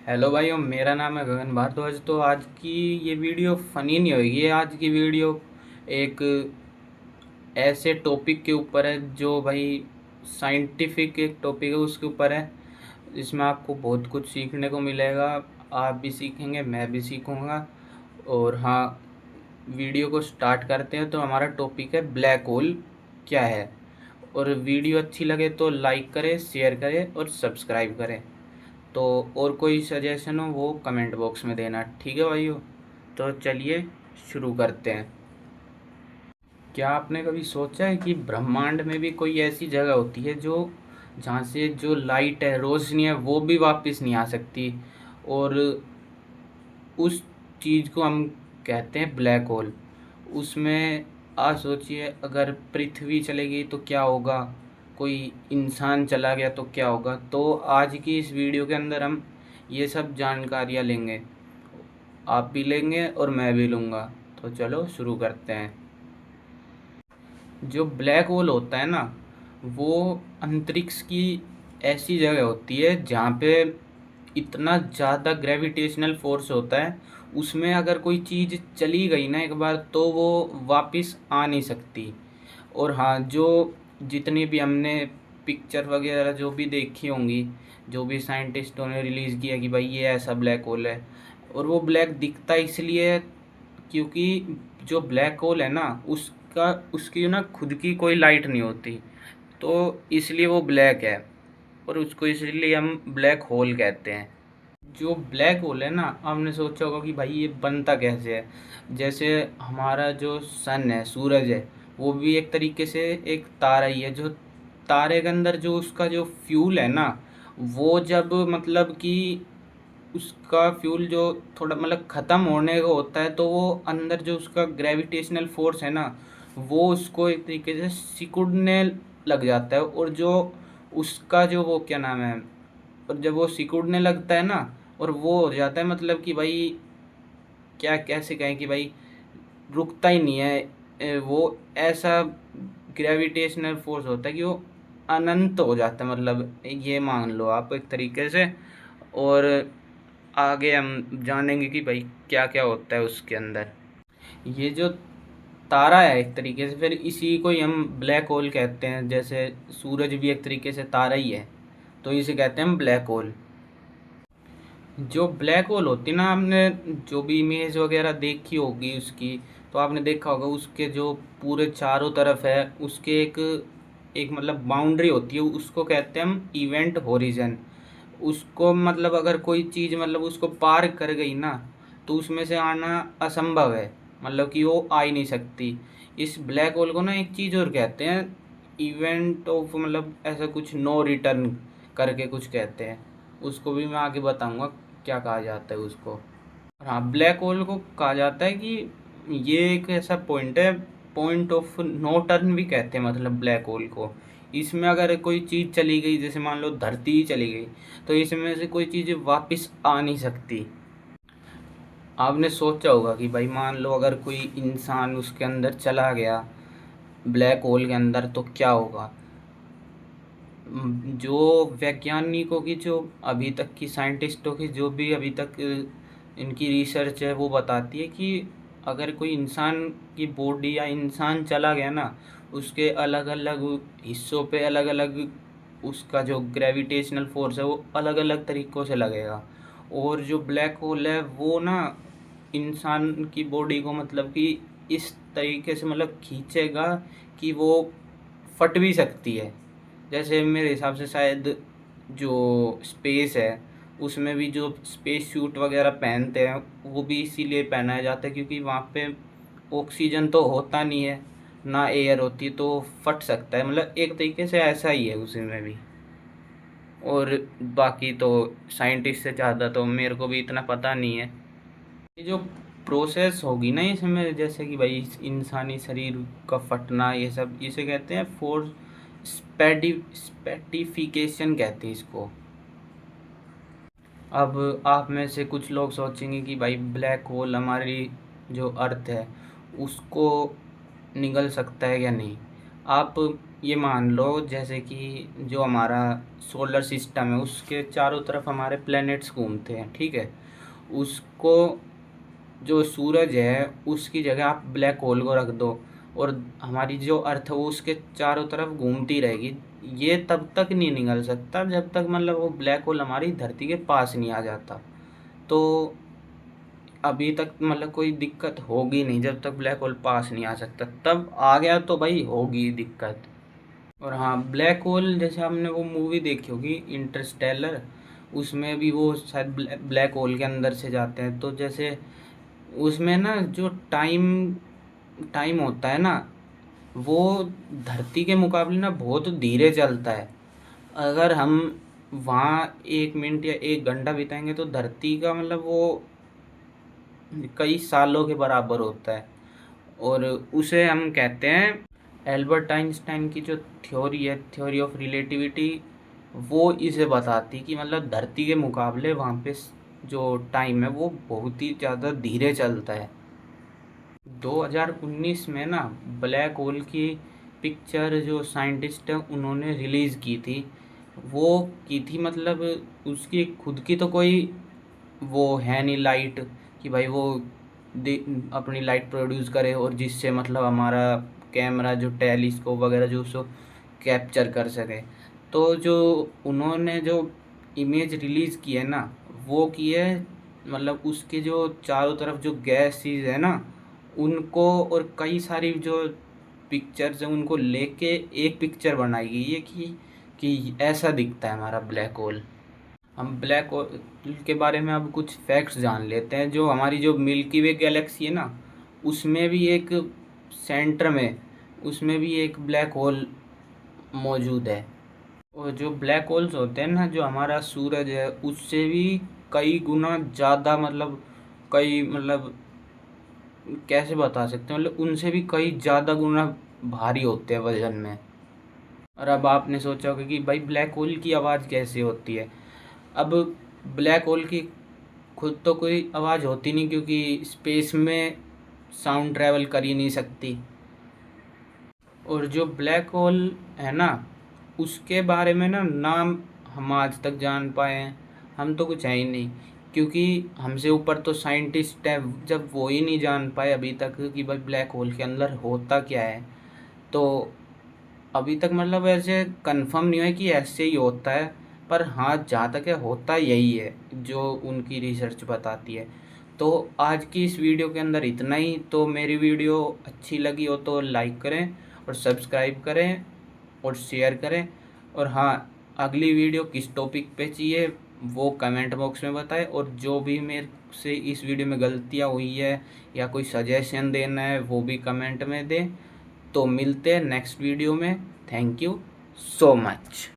Hello भाइयों, मेरा नाम है गगन भारद्वाज। तो आज की ये वीडियो फ़नी नहीं होगी। आज की वीडियो एक ऐसे टॉपिक के ऊपर है जो भाई साइंटिफिक एक टॉपिक है, उसके ऊपर है। इसमें आपको बहुत कुछ सीखने को मिलेगा। आप भी सीखेंगे, मैं भी सीखूंगा। और हाँ, वीडियो को स्टार्ट करते हैं। तो हमारा टॉपिक है ब्लैक होल क्या है। और वीडियो अच्छी लगे तो लाइक करें, शेयर करें और सब्सक्राइब करें। तो और कोई सजेशन हो वो कमेंट बॉक्स में देना, ठीक है भाइयों। तो चलिए शुरू करते हैं। क्या आपने कभी सोचा है कि ब्रह्मांड में भी कोई ऐसी जगह होती है जो जहाँ से जो लाइट है, रोशनी है, वो भी वापस नहीं आ सकती। और उस चीज़ को हम कहते हैं ब्लैक होल। उसमें आज सोचिए, अगर पृथ्वी चलेगी तो क्या होगा, कोई इंसान चला गया तो क्या होगा। तो आज की इस वीडियो के अंदर हम ये सब जानकारियाँ लेंगे। आप भी लेंगे और मैं भी लूँगा। तो चलो शुरू करते हैं। जो ब्लैक होल होता है ना, वो अंतरिक्ष की ऐसी जगह होती है जहाँ पे इतना ज़्यादा ग्रेविटेशनल फोर्स होता है। उसमें अगर कोई चीज़ चली गई ना एक बार, तो वो वापस आ नहीं सकती। और हाँ, जो जितनी भी हमने पिक्चर वगैरह जो भी देखी होंगी, जो भी साइंटिस्टों ने रिलीज़ किया कि भाई ये ऐसा ब्लैक होल है। और वो ब्लैक दिखता इसलिए है क्योंकि जो ब्लैक होल है ना, उसका उसकी ना खुद की कोई लाइट नहीं होती। तो इसलिए वो ब्लैक है। और उसको इसलिए हम ब्लैक होल कहते हैं। जो ब्लैक होल है ना, आपने सोचा होगा कि भाई ये बनता कैसे है। जैसे हमारा जो सन है, सूरज है, वो भी एक तरीके से एक तारा ही है। जो तारे के अंदर जो उसका जो फ्यूल है ना, वो जब मतलब कि उसका फ्यूल जो थोड़ा मतलब ख़त्म होने को होता है, तो वो अंदर जो उसका ग्रेविटेशनल फोर्स है ना, वो उसको एक तरीके से सिकुड़ने लग जाता है। और जो उसका जो वो क्या नाम है, और जब वो सिकुड़ने लगता है ना, और वो हो जाता है मतलब कि भाई क्या कैसे कहें कि भाई रुकता ही नहीं है। वो ऐसा ग्रेविटेशनल फोर्स होता है कि वो अनंत हो जाता है, मतलब ये मान लो आप एक तरीके से। और आगे हम जानेंगे कि भाई क्या क्या होता है उसके अंदर। ये जो तारा है एक तरीके से, फिर इसी को ही हम ब्लैक होल कहते हैं। जैसे सूरज भी एक तरीके से तारा ही है, तो इसे कहते हैं हम ब्लैक होल। जो ब्लैक होल होती है ना, आपने जो भी इमेज वगैरह देखी होगी उसकी, तो आपने देखा होगा उसके जो पूरे चारों तरफ है, उसके एक एक मतलब बाउंड्री होती है, उसको कहते हैं हम इवेंट होरिजन। उसको मतलब अगर कोई चीज़ मतलब उसको पार कर गई ना, तो उसमें से आना असंभव है, मतलब कि वो आ ही नहीं सकती। इस ब्लैक होल को ना एक चीज़ और कहते हैं, इवेंट ऑफ मतलब ऐसा कुछ नो रिटर्न करके कुछ कहते हैं। उसको भी मैं आगे बताऊंगा क्या कहा जाता है उसको। और हाँ, ब्लैक होल को कहा जाता है कि ये एक ऐसा पॉइंट है, पॉइंट ऑफ नो टर्न भी कहते हैं मतलब ब्लैक होल को। इसमें अगर कोई चीज़ चली गई, जैसे मान लो धरती ही चली गई, तो इसमें से कोई चीज़ वापस आ नहीं सकती। आपने सोचा होगा कि भाई मान लो अगर कोई इंसान उसके अंदर चला गया, ब्लैक होल के अंदर, तो क्या होगा। जो वैज्ञानिकों की जो अभी तक की साइंटिस्टों की जो भी अभी तक इनकी रिसर्च है, वो बताती है कि अगर कोई इंसान की बॉडी या इंसान चला गया ना, उसके अलग अलग हिस्सों पे अलग अलग उसका जो ग्रेविटेशनल फोर्स है वो अलग अलग तरीक़ों से लगेगा। और जो ब्लैक होल है वो ना इंसान की बॉडी को मतलब कि इस तरीके से मतलब खींचेगा कि वो फट भी सकती है। जैसे मेरे हिसाब से शायद जो स्पेस है, उसमें भी जो स्पेस सूट वगैरह पहनते हैं, वो भी इसीलिए पहनाया जाता है क्योंकि वहाँ पे ऑक्सीजन तो होता नहीं है, ना एयर होती, तो फट सकता है। मतलब एक तरीके से ऐसा ही है उसी में भी। और बाकी तो साइंटिस्ट से ज़्यादा तो मेरे को भी इतना पता नहीं है। ये जो प्रोसेस होगी ना इसमें, जैसे कि भाई इंसानी शरीर का फटना, ये सब इसे कहते हैं फोर्स स्पेटिफिकेशन कहते हैं इसको। अब आप में से कुछ लोग सोचेंगे कि भाई ब्लैक होल हमारी जो अर्थ है उसको निगल सकता है या नहीं। आप ये मान लो जैसे कि जो हमारा सोलर सिस्टम है उसके चारों तरफ हमारे प्लैनेट्स घूमते हैं, ठीक है। उसको जो सूरज है उसकी जगह आप ब्लैक होल को रख दो और हमारी जो अर्थ है वो उसके चारों तरफ घूमती रहेगी। ये तब तक नहीं निकल सकता जब तक मतलब वो ब्लैक होल हमारी धरती के पास नहीं आ जाता। तो अभी तक मतलब कोई दिक्कत होगी नहीं जब तक ब्लैक होल पास नहीं आ सकता, तब आ गया तो भाई होगी दिक्कत। और हाँ, ब्लैक होल जैसे आपने वो मूवी देखी होगी इंटरस्टेलर, उसमें भी वो शायद ब्लैक होल के अंदर से जाते हैं। तो जैसे उसमें ना जो टाइम टाइम होता है ना, वो धरती के मुकाबले ना बहुत धीरे चलता है। अगर हम वहाँ 1 मिनट या 1 घंटा बिताएंगे तो धरती का मतलब वो कई सालों के बराबर होता है। और उसे हम कहते हैं, एल्बर्ट आइंस्टाइन की जो थ्योरी है, थ्योरी ऑफ रिलेटिविटी, वो इसे बताती कि मतलब धरती के मुकाबले वहाँ पे जो टाइम है वो बहुत ही ज़्यादा धीरे चलता है। 2019 में ना ब्लैक होल की पिक्चर जो साइंटिस्ट हैं उन्होंने रिलीज़ की थी, वो की थी मतलब उसकी खुद की तो कोई वो है नहीं लाइट कि भाई वो अपनी लाइट प्रोड्यूस करे और जिससे मतलब हमारा कैमरा जो टेलीस्कोप वगैरह जो उसको कैप्चर कर सके। तो जो उन्होंने जो इमेज रिलीज़ की है ना, वो की है मतलब उसके जो चारों तरफ जो गैसेस है ना उनको और कई सारी जो पिक्चर्स हैं उनको लेके एक पिक्चर बनाई गई है कि ऐसा दिखता है हमारा ब्लैक होल। हम ब्लैक होल के बारे में अब कुछ फैक्ट्स जान लेते हैं। जो हमारी जो मिल्की वे गैलेक्सी है ना, उसमें भी एक सेंटर में उसमें भी एक ब्लैक होल मौजूद है। और जो ब्लैक होल्स होते हैं ना, जो हमारा सूरज है उससे भी कई गुना ज़्यादा मतलब कई मतलब कैसे बता सकते हैं, मतलब उनसे भी कई ज़्यादा गुना भारी होते हैं वजन में। और अब आपने सोचा होगा कि भाई ब्लैक होल की आवाज़ कैसे होती है। अब ब्लैक होल की खुद तो कोई आवाज़ होती नहीं क्योंकि स्पेस में साउंड ट्रैवल कर ही नहीं सकती। और जो ब्लैक होल है ना, उसके बारे में ना नाम हम आज तक जान पाए हैं, हम तो कुछ है ही नहीं। क्योंकि हमसे ऊपर तो साइंटिस्ट है, जब वो ही नहीं जान पाए अभी तक कि भाई ब्लैक होल के अंदर होता क्या है, तो अभी तक मतलब ऐसे कंफर्म नहीं है कि ऐसे ही होता है। पर हाँ, जहाँ तक है होता यही है जो उनकी रिसर्च बताती है। तो आज की इस वीडियो के अंदर इतना ही। तो मेरी वीडियो अच्छी लगी हो तो लाइक करें और सब्सक्राइब करें और शेयर करें। और हाँ, अगली वीडियो किस टॉपिक पे चाहिए वो कमेंट बॉक्स में बताएं। और जो भी मेरे से इस वीडियो में गलतियाँ हुई है या कोई सजेशन देना है वो भी कमेंट में दें। तो मिलते हैं नेक्स्ट वीडियो में। Thank you so much.